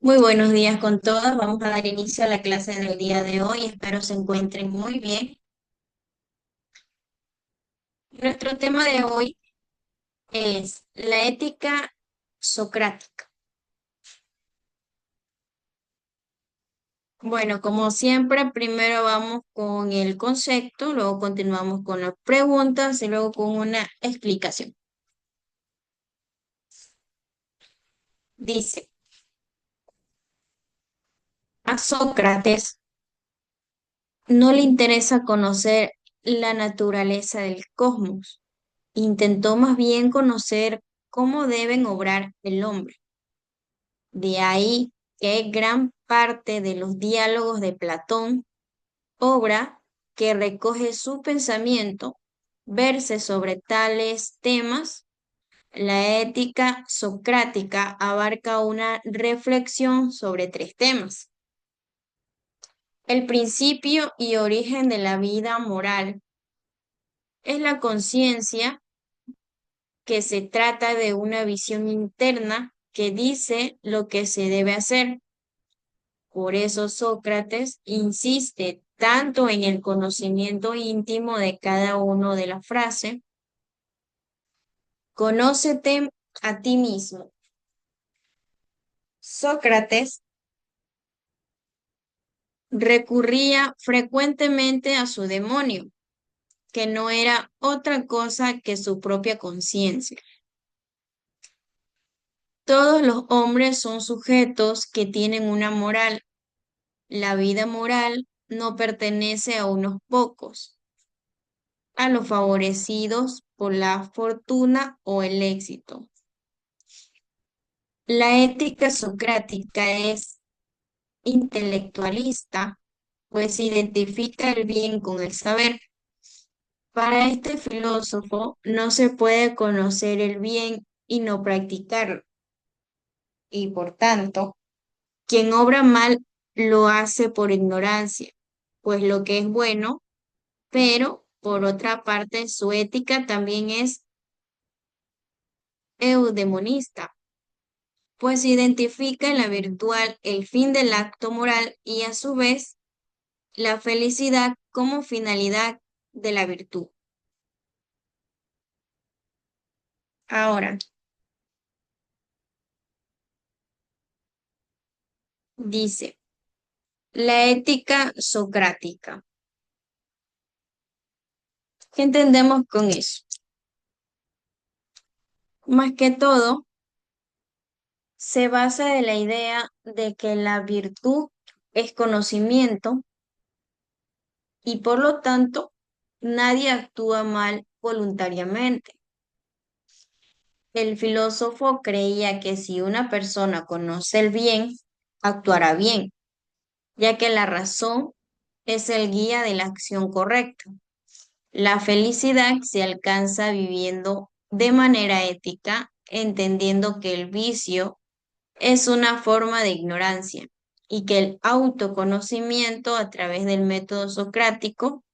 Muy buenos días con todos. Vamos a dar inicio a la clase del día de hoy. Espero se encuentren muy bien. Nuestro tema de hoy es la ética socrática. Bueno, como siempre, primero vamos con el concepto, luego continuamos con las preguntas y luego con una explicación. Dice, a Sócrates no le interesa conocer la naturaleza del cosmos. Intentó más bien conocer cómo deben obrar el hombre. De ahí que gran parte de los diálogos de Platón, obra que recoge su pensamiento, verse sobre tales temas, la ética socrática abarca una reflexión sobre tres temas. El principio y origen de la vida moral es la conciencia, que se trata de una visión interna que dice lo que se debe hacer. Por eso Sócrates insiste tanto en el conocimiento íntimo de cada uno de la frase, conócete a ti mismo. Sócrates recurría frecuentemente a su demonio, que no era otra cosa que su propia conciencia. Todos los hombres son sujetos que tienen una moral. La vida moral no pertenece a unos pocos, a los favorecidos por la fortuna o el éxito. La ética socrática es intelectualista, pues identifica el bien con el saber. Para este filósofo no se puede conocer el bien y no practicarlo, y por tanto, quien obra mal lo hace por ignorancia, pues lo que es bueno, pero por otra parte su ética también es eudemonista, pues identifica en la virtual el fin del acto moral y a su vez la felicidad como finalidad de la virtud. Ahora, dice, la ética socrática. ¿Qué entendemos con eso? Más que todo, se basa en la idea de que la virtud es conocimiento y por lo tanto nadie actúa mal voluntariamente. El filósofo creía que si una persona conoce el bien, actuará bien, ya que la razón es el guía de la acción correcta. La felicidad se alcanza viviendo de manera ética, entendiendo que el vicio es una forma de ignorancia y que el autoconocimiento a través del método socrático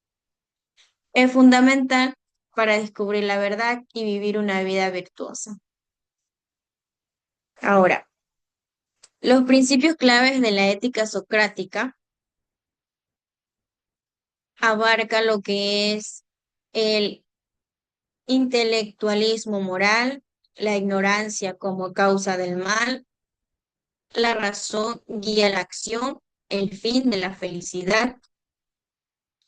es fundamental para descubrir la verdad y vivir una vida virtuosa. Ahora, los principios claves de la ética socrática abarca lo que es el intelectualismo moral, la ignorancia como causa del mal, la razón guía la acción, el fin de la felicidad,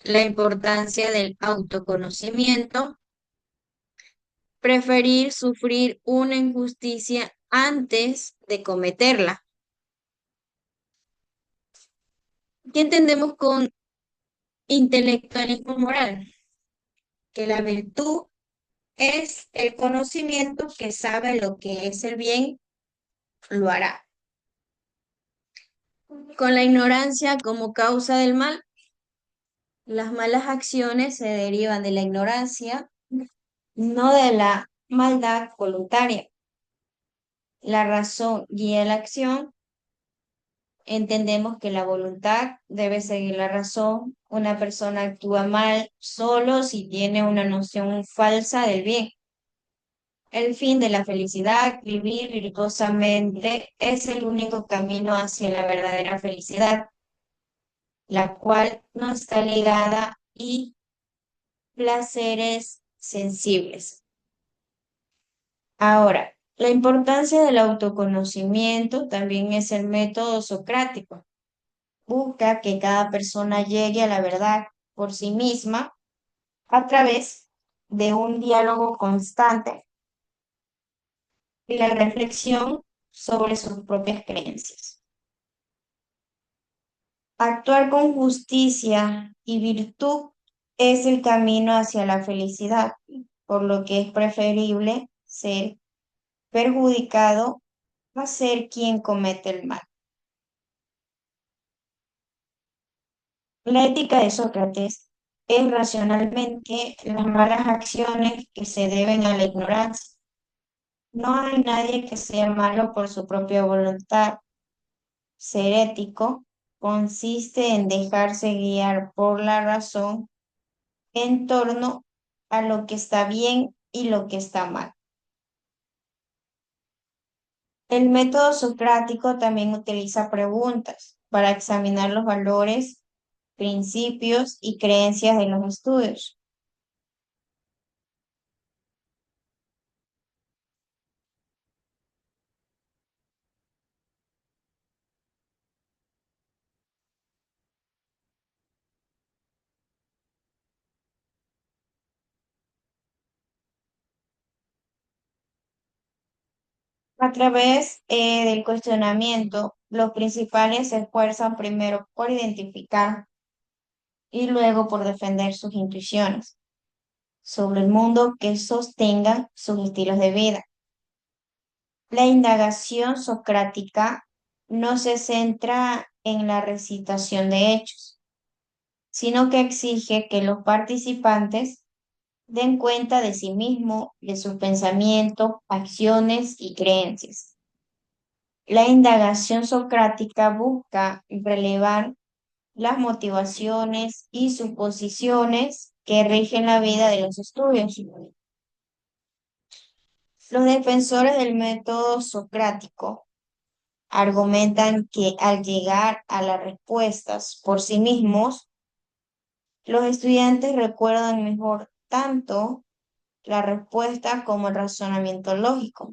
la importancia del autoconocimiento, preferir sufrir una injusticia antes de cometerla. ¿Qué entendemos con intelectualismo moral? Que la virtud es el conocimiento que sabe lo que es el bien, lo hará. Con la ignorancia como causa del mal, las malas acciones se derivan de la ignorancia, no de la maldad voluntaria. La razón guía la acción. Entendemos que la voluntad debe seguir la razón. Una persona actúa mal solo si tiene una noción falsa del bien. El fin de la felicidad, vivir virtuosamente, es el único camino hacia la verdadera felicidad, la cual no está ligada y placeres sensibles. Ahora, la importancia del autoconocimiento también es el método socrático. Busca que cada persona llegue a la verdad por sí misma a través de un diálogo constante y la reflexión sobre sus propias creencias. Actuar con justicia y virtud es el camino hacia la felicidad, por lo que es preferible ser perjudicado a ser quien comete el mal. La ética de Sócrates es racionalmente las malas acciones que se deben a la ignorancia. No hay nadie que sea malo por su propia voluntad. Ser ético consiste en dejarse guiar por la razón en torno a lo que está bien y lo que está mal. El método socrático también utiliza preguntas para examinar los valores, principios y creencias de los estudios. A través del cuestionamiento, los principales se esfuerzan primero por identificar y luego por defender sus intuiciones sobre el mundo que sostengan sus estilos de vida. La indagación socrática no se centra en la recitación de hechos, sino que exige que los participantes den cuenta de sí mismos, de sus pensamientos, acciones y creencias. La indagación socrática busca relevar las motivaciones y suposiciones que rigen la vida de los estudios. Los defensores del método socrático argumentan que al llegar a las respuestas por sí mismos, los estudiantes recuerdan mejor tanto la respuesta como el razonamiento lógico,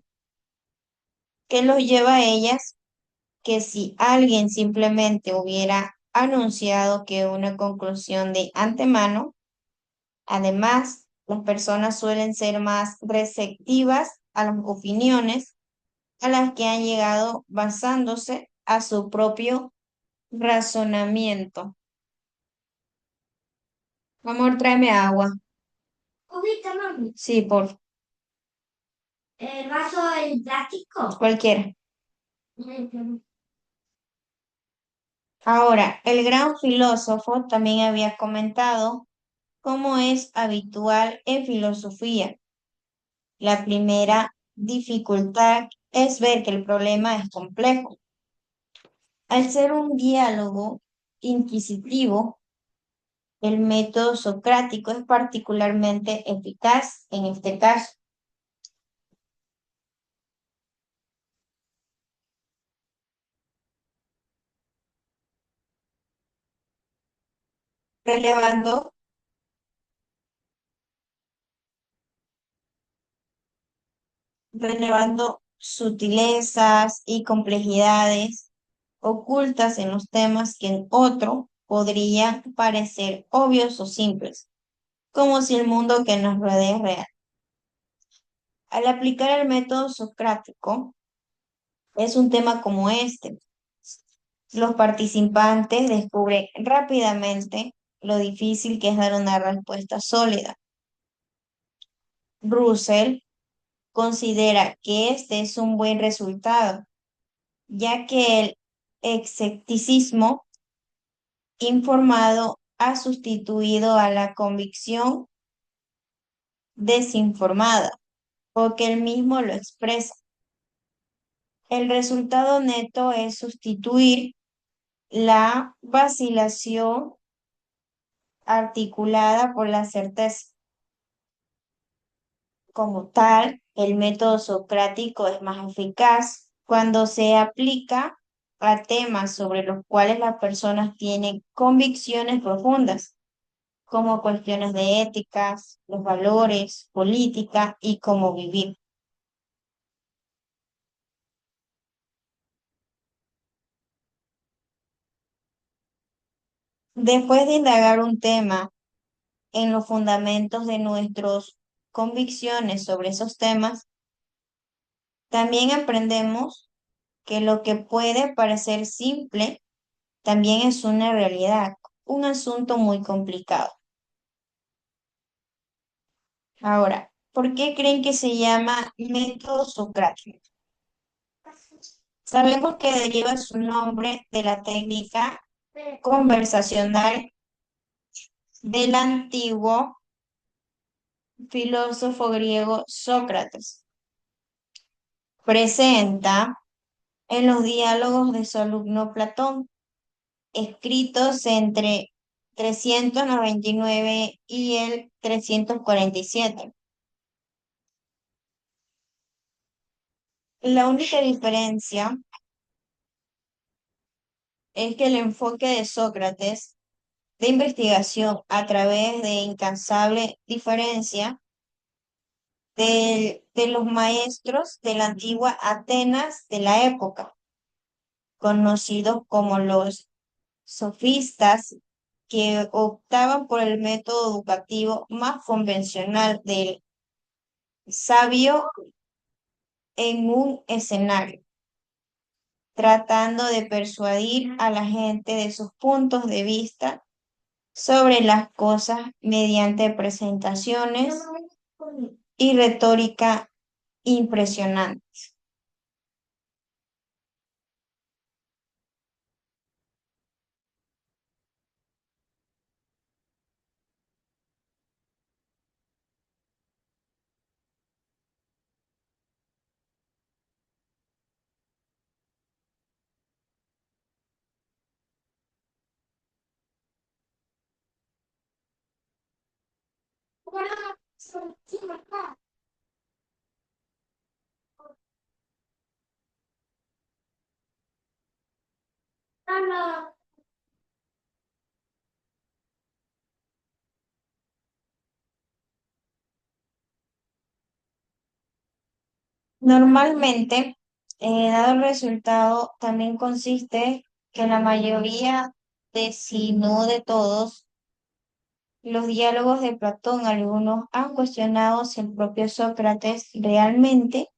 que los lleva a ellas que si alguien simplemente hubiera anunciado que una conclusión de antemano, además, las personas suelen ser más receptivas a las opiniones a las que han llegado basándose a su propio razonamiento. Amor, tráeme agua. Ahorita, mami. Sí, por ¿el vaso el plástico? Cualquiera. Ujú. Ahora, el gran filósofo también había comentado, como es habitual en filosofía, la primera dificultad es ver que el problema es complejo. Al ser un diálogo inquisitivo, el método socrático es particularmente eficaz en este caso, relevando, relevando sutilezas y complejidades ocultas en los temas que en otro podrían parecer obvios o simples, como si el mundo que nos rodea es real. Al aplicar el método socrático, es un tema como este. Los participantes descubren rápidamente lo difícil que es dar una respuesta sólida. Russell considera que este es un buen resultado, ya que el escepticismo informado ha sustituido a la convicción desinformada, o que él mismo lo expresa. El resultado neto es sustituir la vacilación articulada por la certeza. Como tal, el método socrático es más eficaz cuando se aplica a temas sobre los cuales las personas tienen convicciones profundas, como cuestiones de éticas, los valores, política y cómo vivir. Después de indagar un tema en los fundamentos de nuestras convicciones sobre esos temas, también aprendemos que lo que puede parecer simple también es una realidad, un asunto muy complicado. Ahora, ¿por qué creen que se llama método socrático? Sabemos que deriva su nombre de la técnica conversacional del antiguo filósofo griego Sócrates. Presenta en los diálogos de su alumno Platón, escritos entre 399 y el 347. La única diferencia es que el enfoque de Sócrates de investigación a través de incansable diferencia de los maestros de la antigua Atenas de la época, conocidos como los sofistas, que optaban por el método educativo más convencional del sabio en un escenario, tratando de persuadir a la gente de sus puntos de vista sobre las cosas mediante presentaciones y retórica impresionante. Normalmente, dado el resultado, también consiste que la mayoría de, si no de todos, los diálogos de Platón, algunos han cuestionado si el propio Sócrates realmente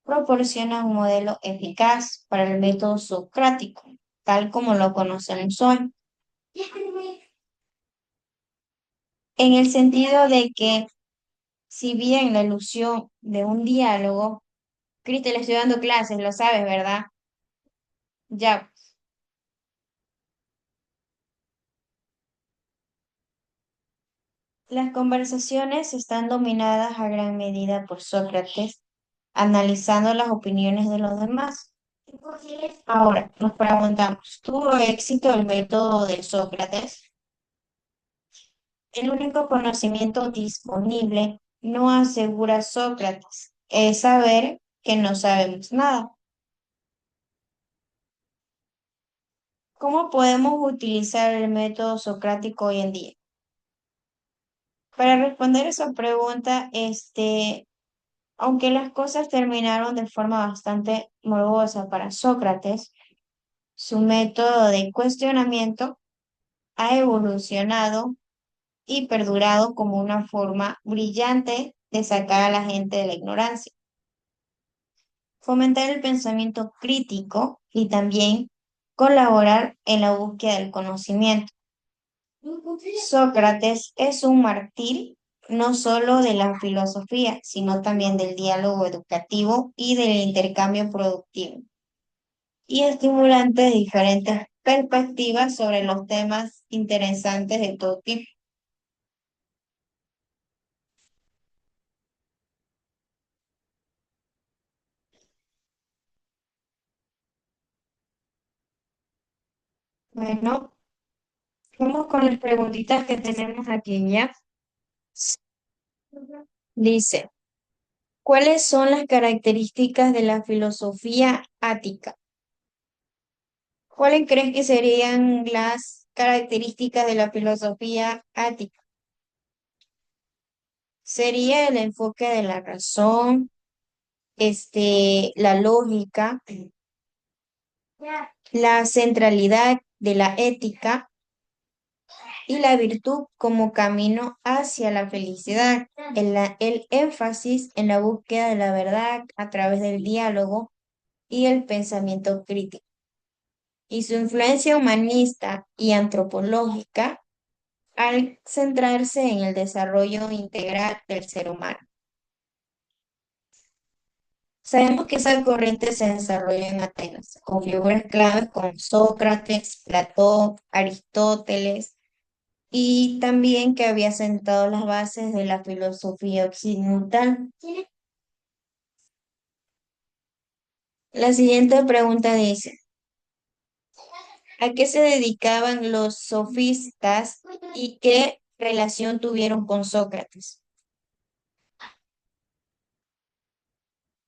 proporciona un modelo eficaz para el método socrático, tal como lo conocemos hoy, en el sentido de que si bien la ilusión de un diálogo, Cristi, le estoy dando clases, lo sabes, ¿verdad? Ya, las conversaciones están dominadas a gran medida por Sócrates, analizando las opiniones de los demás. Ahora, nos preguntamos, ¿tuvo éxito el método de Sócrates? El único conocimiento disponible no asegura Sócrates, es saber que no sabemos nada. ¿Cómo podemos utilizar el método socrático hoy en día? Para responder esa pregunta, aunque las cosas terminaron de forma bastante morbosa para Sócrates, su método de cuestionamiento ha evolucionado y perdurado como una forma brillante de sacar a la gente de la ignorancia, fomentar el pensamiento crítico y también colaborar en la búsqueda del conocimiento. Sócrates es un mártir no solo de la filosofía, sino también del diálogo educativo y del intercambio productivo, y estimulante de diferentes perspectivas sobre los temas interesantes de todo tipo. Bueno, vamos con las preguntitas que tenemos aquí ya. Dice. ¿Cuáles son las características de la filosofía ática? ¿Cuáles crees que serían las características de la filosofía ática? Sería el enfoque de la razón, la lógica, la centralidad de la ética y la virtud como camino hacia la felicidad, el énfasis en la búsqueda de la verdad a través del diálogo y el pensamiento crítico, y su influencia humanista y antropológica al centrarse en el desarrollo integral del ser humano. Sabemos que esa corriente se desarrolló en Atenas, con figuras claves como Sócrates, Platón, Aristóteles, y también que había sentado las bases de la filosofía occidental. La siguiente pregunta dice, ¿a qué se dedicaban los sofistas y qué relación tuvieron con Sócrates?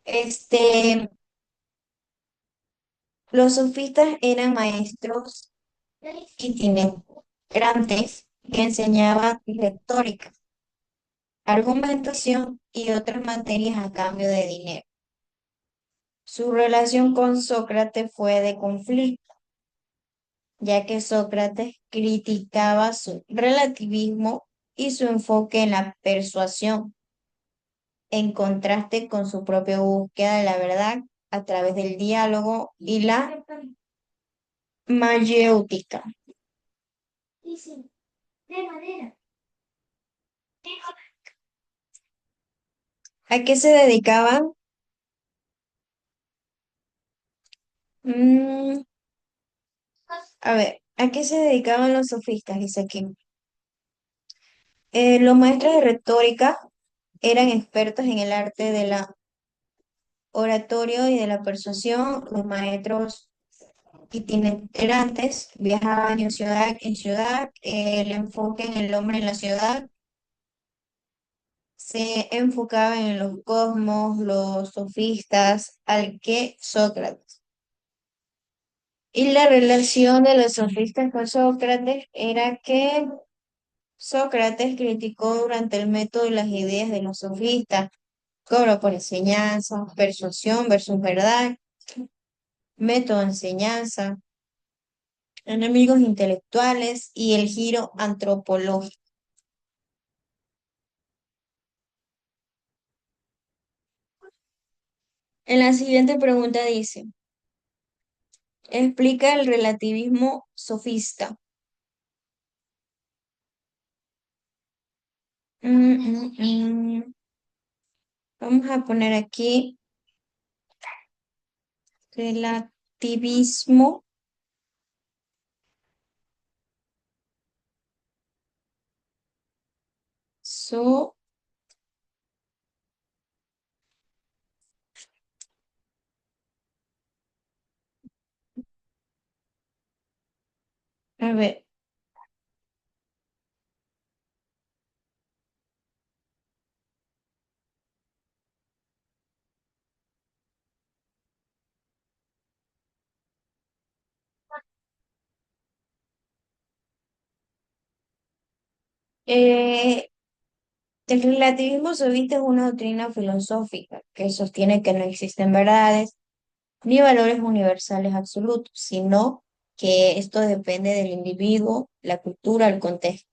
Este, los sofistas eran maestros itinerantes que enseñaban retórica, argumentación y otras materias a cambio de dinero. Su relación con Sócrates fue de conflicto, ya que Sócrates criticaba su relativismo y su enfoque en la persuasión, en contraste con su propia búsqueda de la verdad a través del diálogo y la mayéutica. ¿A qué se dedicaban? Mm, a ver, ¿a qué se dedicaban los sofistas? Dice aquí. Los maestros de retórica eran expertos en el arte de la oratorio y de la persuasión. Los maestros itinerantes viajaban en ciudad, el enfoque en el hombre en la ciudad se enfocaba en los cosmos, los sofistas, al que Sócrates. Y la relación de los sofistas con Sócrates era que Sócrates criticó durante el método y las ideas de los sofistas, cobro por enseñanza, persuasión versus verdad, método de enseñanza, enemigos intelectuales y el giro antropológico. En la siguiente pregunta dice, explica el relativismo sofista. Mm, mm, mm. Vamos a poner aquí relativismo. So, a ver, eh, el relativismo sofista es una doctrina filosófica que sostiene que no existen verdades ni valores universales absolutos, sino que esto depende del individuo, la cultura, el contexto.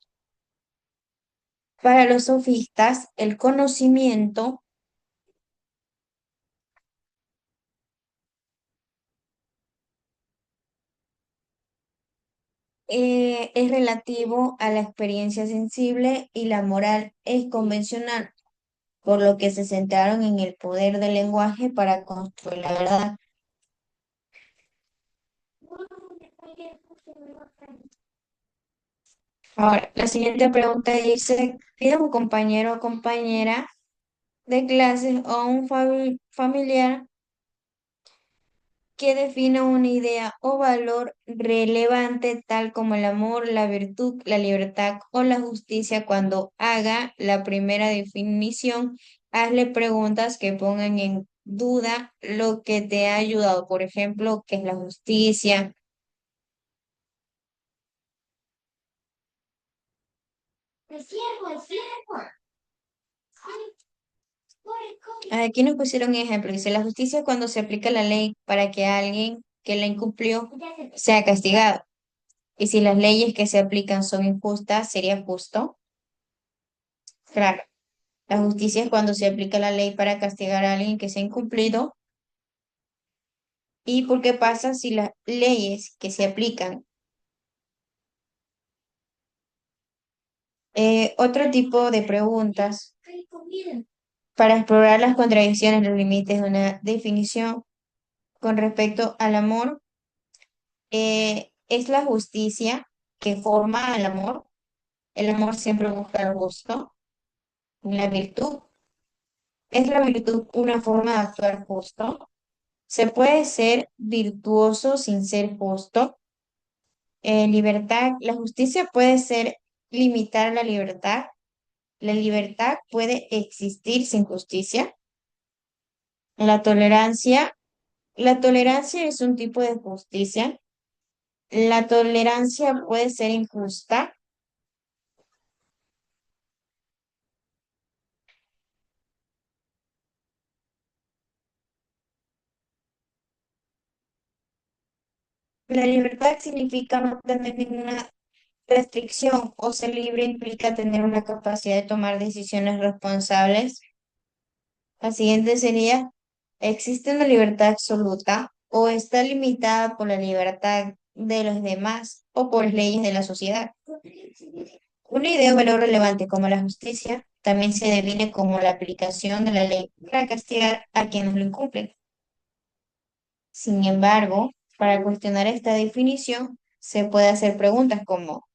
Para los sofistas, el conocimiento es relativo a la experiencia sensible y la moral es convencional, por lo que se centraron en el poder del lenguaje para construir la verdad. Ahora, la siguiente pregunta dice, pide a un compañero o compañera de clases o un familiar que defina una idea o valor relevante tal como el amor, la virtud, la libertad o la justicia cuando haga la primera definición Hazle preguntas que pongan en duda lo que te ha ayudado. Por ejemplo, ¿qué es la justicia? Aquí nos pusieron un ejemplo. Dice, la justicia es cuando se aplica la ley para que alguien que la incumplió sea castigado. Y si las leyes que se aplican son injustas, ¿sería justo? Claro. La justicia es cuando se aplica la ley para castigar a alguien que se ha incumplido. ¿Y por qué pasa si las leyes que se aplican? Otro tipo de preguntas para explorar las contradicciones, los límites de una definición con respecto al amor. ¿Es la justicia que forma al amor? El amor siempre busca lo justo. La virtud. ¿Es la virtud una forma de actuar justo? ¿Se puede ser virtuoso sin ser justo? Libertad. ¿La justicia puede ser limitar la libertad? ¿La libertad puede existir sin justicia? La tolerancia. La tolerancia es un tipo de justicia. La tolerancia puede ser injusta. La libertad significa no tener ninguna restricción o ser libre implica tener una capacidad de tomar decisiones responsables. La siguiente sería, ¿existe una libertad absoluta o está limitada por la libertad de los demás o por las leyes de la sociedad? Una idea o valor relevante como la justicia también se define como la aplicación de la ley para castigar a quienes lo incumplen. Sin embargo, para cuestionar esta definición, se puede hacer preguntas como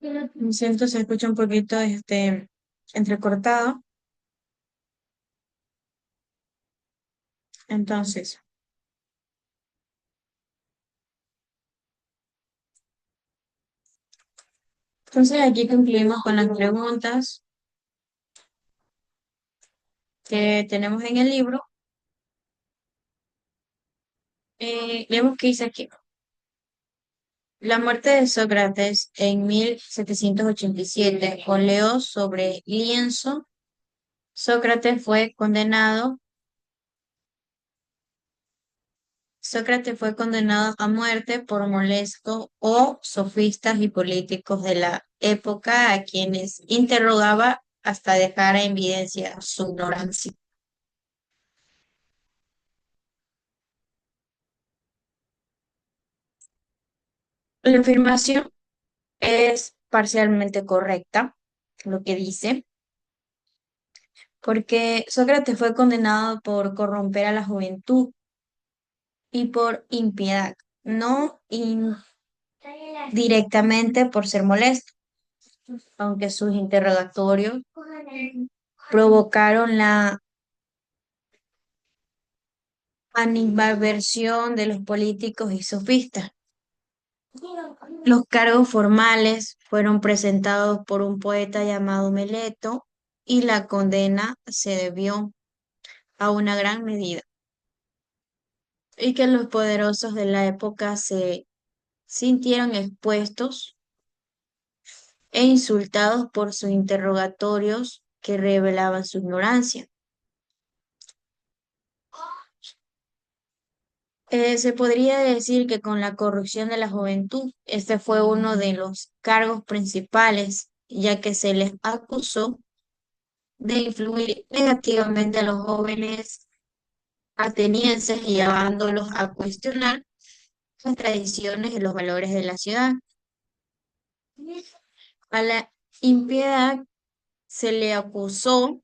lo siento, se escucha un poquito entrecortado. Entonces, entonces aquí concluimos con las preguntas que tenemos en el libro. Vemos que dice aquí. La muerte de Sócrates en 1787 óleo sobre lienzo. Sócrates fue condenado a muerte por molesto o sofistas y políticos de la época a quienes interrogaba hasta dejar en evidencia su ignorancia. La afirmación es parcialmente correcta, lo que dice, porque Sócrates fue condenado por corromper a la juventud y por impiedad, no directamente por ser molesto, aunque sus interrogatorios provocaron la animadversión de los políticos y sofistas. Los cargos formales fueron presentados por un poeta llamado Meleto y la condena se debió a una gran medida y que los poderosos de la época se sintieron expuestos e insultados por sus interrogatorios que revelaban su ignorancia. Se podría decir que con la corrupción de la juventud, este fue uno de los cargos principales, ya que se les acusó de influir negativamente a los jóvenes atenienses, llevándolos a cuestionar las tradiciones y los valores de la ciudad. A la impiedad se le acusó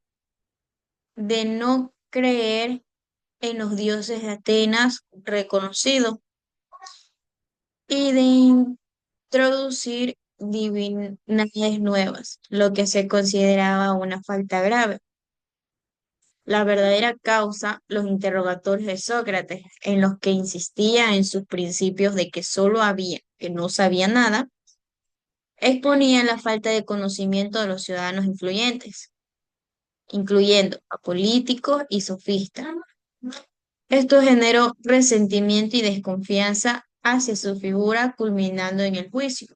de no creer en los dioses de Atenas reconocidos y de introducir divinidades nuevas, lo que se consideraba una falta grave. La verdadera causa, los interrogatorios de Sócrates, en los que insistía en sus principios de que solo había, que no sabía nada, exponían la falta de conocimiento de los ciudadanos influyentes, incluyendo a políticos y sofistas. Esto generó resentimiento y desconfianza hacia su figura, culminando en el juicio.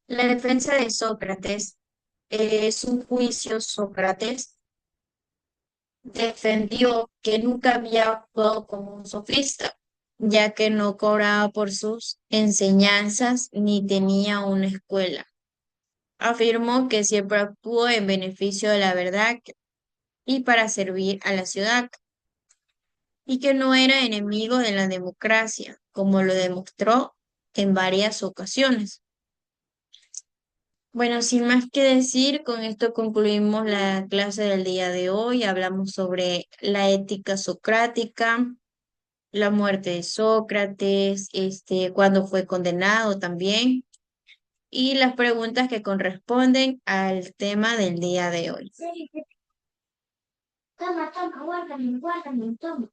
La defensa de Sócrates es un juicio. Sócrates defendió que nunca había actuado como un sofista, ya que no cobraba por sus enseñanzas ni tenía una escuela. Afirmó que siempre actuó en beneficio de la verdad y para servir a la ciudad, y que no era enemigo de la democracia, como lo demostró en varias ocasiones. Bueno, sin más que decir, con esto concluimos la clase del día de hoy. Hablamos sobre la ética socrática, la muerte de Sócrates, cuándo fue condenado también, y las preguntas que corresponden al tema del día de hoy. Toma, toma, guárdame, guárdame, toma.